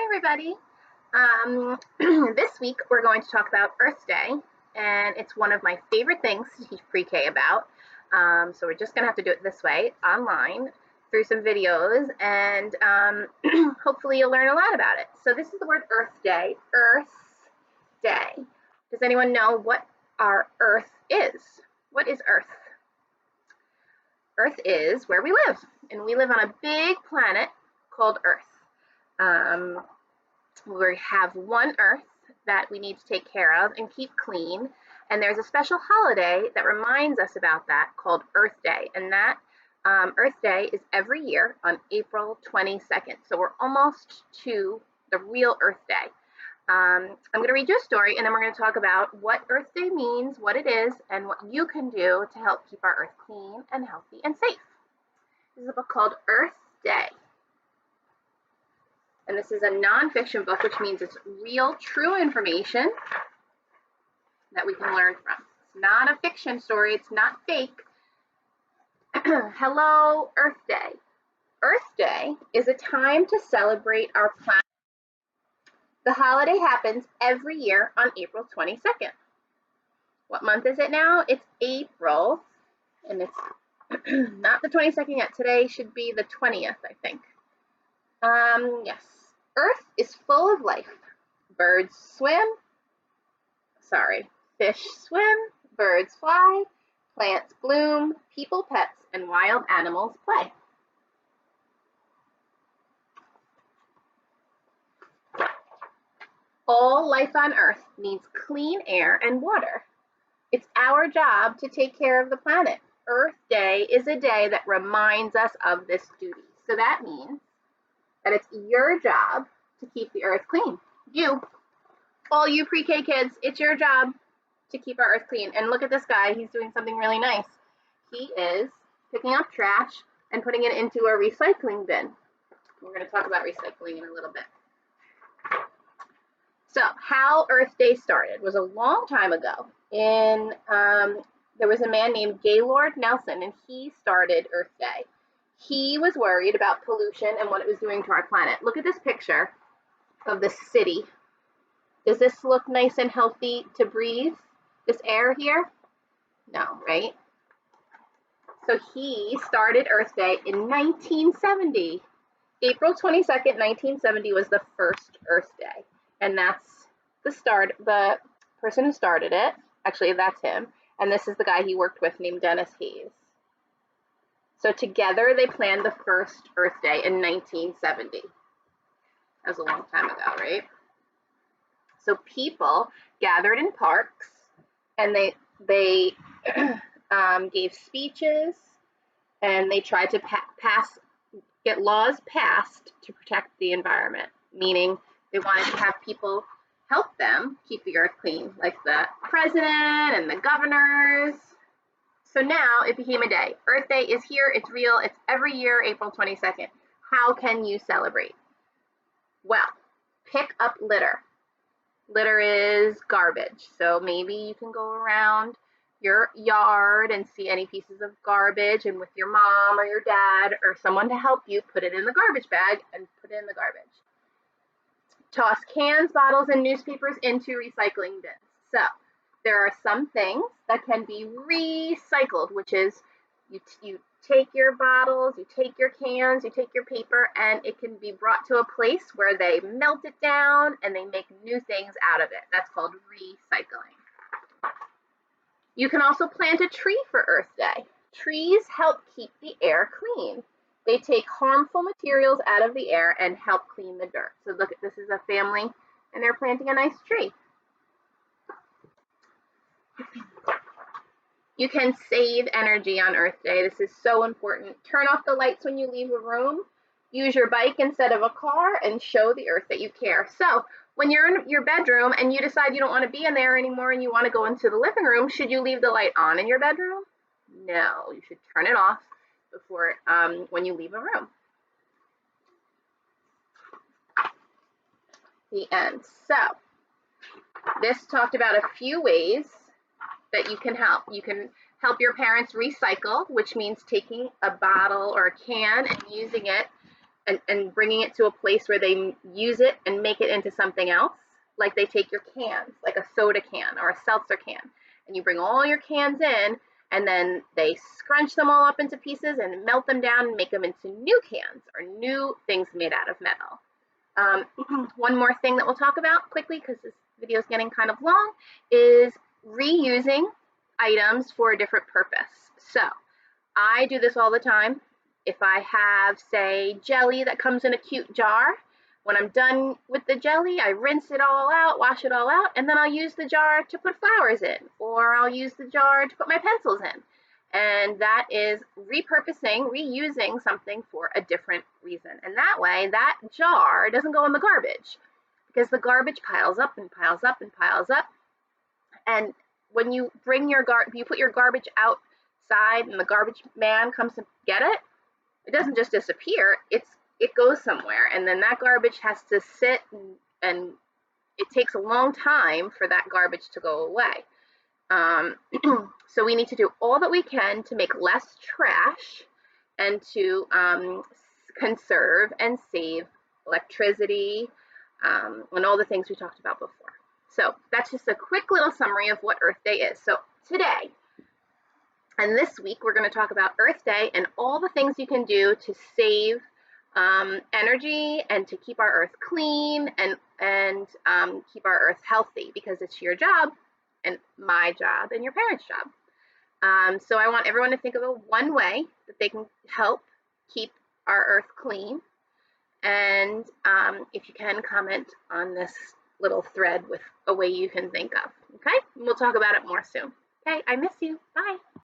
everybody. This week we're going to talk about Earth Day, and it's one of my favorite things to teach pre-K about. So we're just going to have to do it this way, online, through some videos, and hopefully you'll learn a lot about it. So this is the word Earth Day. Earth Day. Does anyone know what our Earth is? What is Earth? Earth is where we live, and we live on a big planet called Earth. We have one Earth that we need to take care of and keep clean, and there's a special holiday that reminds us about that called Earth Day, and that Earth Day is every year on April 22nd, so we're almost to the real Earth Day. I'm going to read you a story, and then we're going to talk about what Earth Day means, what it is, and what you can do to help keep our Earth clean and healthy and safe. This is a book called Earth Day. And this is a nonfiction book, which means it's real, true information that we can learn from. It's not a fiction story. It's not fake. Hello, Earth Day. Earth Day is a time to celebrate our planet. The holiday happens every year on April 22nd. What month is it now? It's April, and it's not the 22nd yet. Today should be the 20th, I think. Yes. Earth is full of life. Fish swim, birds fly, plants bloom, people, pets, and wild animals play. All life on Earth needs clean air and water. It's our job to take care of the planet. Earth Day is a day that reminds us of this duty. So that means that it's your job to keep the Earth clean. All you pre-K kids, it's your job to keep our Earth clean. And look at this guy, he's doing something really nice. He is picking up trash and putting it into a recycling bin. We're going to talk about recycling in a little bit. So how Earth Day started was a long time ago. There was a man named Gaylord Nelson, and he started Earth Day. He was worried about pollution and what it was doing to our planet. Look at this picture of the city. Does this look nice and healthy to breathe? This air here? No, right? So he started Earth Day in 1970. April 22nd, 1970 was the first Earth Day. And that's the person who started it. Actually, that's him. And this is the guy he worked with named Dennis Hayes. So together they planned the first Earth Day in 1970. That was a long time ago, right? So people gathered in parks, and they gave speeches, and they tried to get laws passed to protect the environment, meaning they wanted to have people help them keep the Earth clean, like the president and the governors. So now it became a day. Earth Day is here, it's real, it's every year, April 22nd. How can you celebrate? Well, pick up litter. Litter is garbage. So maybe you can go around your yard and see any pieces of garbage, and with your mom or your dad or someone to help you, put it in the garbage bag and put it in the garbage. Toss cans, bottles, and newspapers into recycling bins. So there are some things that can be recycled, which is you take your bottles, you take your cans, you take your paper, and it can be brought to a place where they melt it down and they make new things out of it. That's called recycling. You can also plant a tree for Earth Day. Trees help keep the air clean. They take harmful materials out of the air and help clean the dirt. So look, this is a family, and they're planting a nice tree. You can save energy on Earth Day. This is so important. Turn off the lights when you leave a room. Use your bike instead of a car, and show the Earth that you care. So when you're in your bedroom and you decide you don't want to be in there anymore and you want to go into the living room, should you leave the light on in your bedroom? No, you should turn it off before when you leave a room. The end. So this talked about a few ways that you can help. You can help your parents recycle, which means taking a bottle or a can and using it and bringing it to a place where they use it and make it into something else. Like they take your cans, like a soda can or a seltzer can, and you bring all your cans in, and then they scrunch them all up into pieces and melt them down and make them into new cans or new things made out of metal. One more thing that we'll talk about quickly, because this video is getting kind of long, is reusing items for a different purpose. So I do this all the time. If I have, say, jelly that comes in a cute jar, when I'm done with the jelly, I rinse it all out, wash it all out, and then I'll use the jar to put flowers in, or I'll use the jar to put my pencils in. And that is repurposing, reusing something for a different reason. And that way, that jar doesn't go in the garbage, because the garbage piles up and piles up and piles up. And when you bring your you put your garbage outside and the garbage man comes to get it, it doesn't just disappear, it goes somewhere, and then that garbage has to sit, and it takes a long time for that garbage to go away. So we need to do all that we can to make less trash and to conserve and save electricity, and all the things we talked about before. So that's just a quick little summary of what Earth Day is. So today and this week, we're going to talk about Earth Day and all the things you can do to save energy and to keep our Earth clean and keep our Earth healthy, because it's your job and my job and your parents' job. So I want everyone to think of one way that they can help keep our Earth clean. And if you can, comment on this little thread with a way you can think of. Okay? And we'll talk about it more soon. Okay? I miss you. Bye.